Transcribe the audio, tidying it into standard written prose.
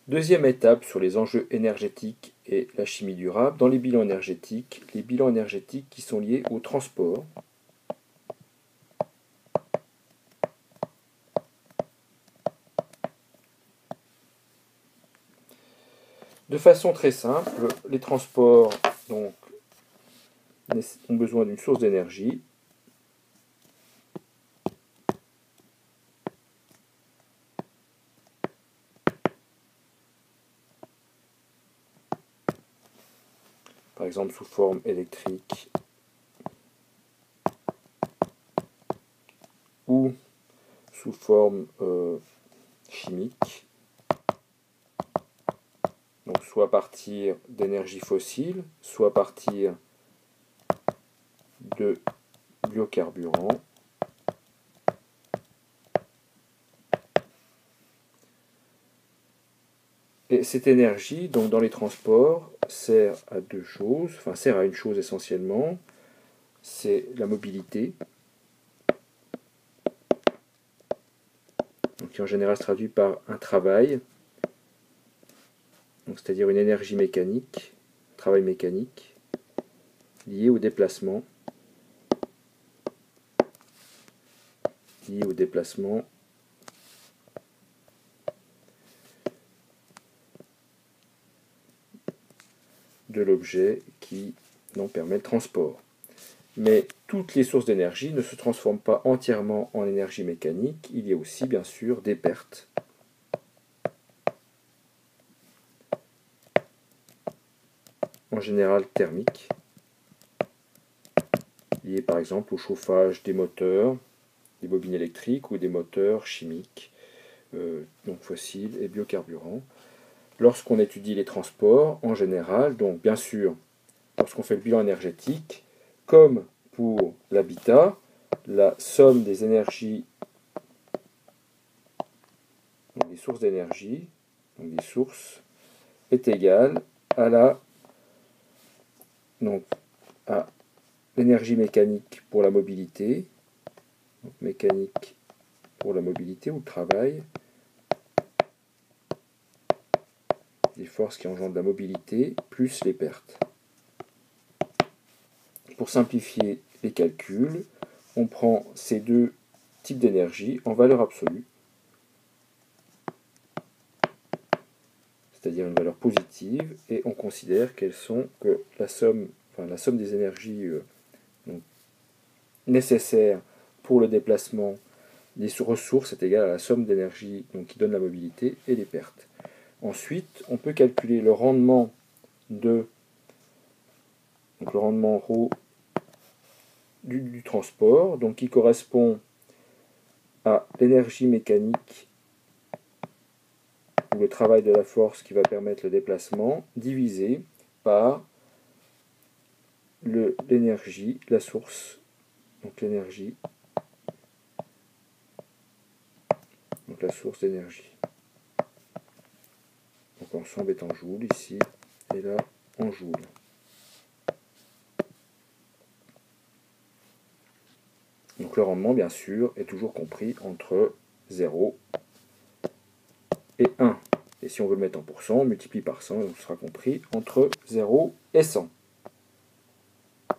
Deuxième étape sur les enjeux énergétiques et la chimie durable, dans les bilans énergétiques qui sont liés au transport. De façon très simple, les transports donc, ont besoin d'une source d'énergie. Par exemple sous forme électrique ou sous forme chimique. Donc soit à partir d'énergie fossile, soit à partir de biocarburants. Et cette énergie, donc dans les transports, sert à deux choses, enfin sert à une chose essentiellement, c'est la mobilité, donc qui en général se traduit par un travail, c'est-à-dire une énergie mécanique, un travail mécanique, lié au déplacement, de l'objet qui en permet le transport. Mais toutes les sources d'énergie ne se transforment pas entièrement en énergie mécanique. Il y a aussi, bien sûr, des pertes. En général thermiques, liées par exemple au chauffage des moteurs, des bobines électriques ou des moteurs chimiques, donc fossiles et biocarburants. Lorsqu'on étudie les transports, en général, donc bien sûr, lorsqu'on fait le bilan énergétique, comme pour l'habitat, la somme des énergies, donc des sources d'énergie, donc des sources, est égale à à l'énergie mécanique pour la mobilité, donc mécanique pour la mobilité ou le travail, les forces qui engendrent la mobilité, plus les pertes. Pour simplifier les calculs, on prend ces deux types d'énergie en valeur absolue, c'est-à-dire une valeur positive, et on considère que la somme des énergies nécessaires pour le déplacement des ressources est égale à la somme d'énergie qui donne la mobilité et les pertes. Ensuite, on peut calculer le rendement le rendement ρ du transport, donc qui correspond à l'énergie mécanique ou le travail de la force qui va permettre le déplacement, divisé par l'énergie, la source, donc l'énergie, donc la source d'énergie. Donc ensemble est en joules ici, et là en joules. Donc le rendement, bien sûr, est toujours compris entre 0 et 1. Et si on veut le mettre en pourcent, on multiplie par 100, donc ce sera compris entre 0 et 100.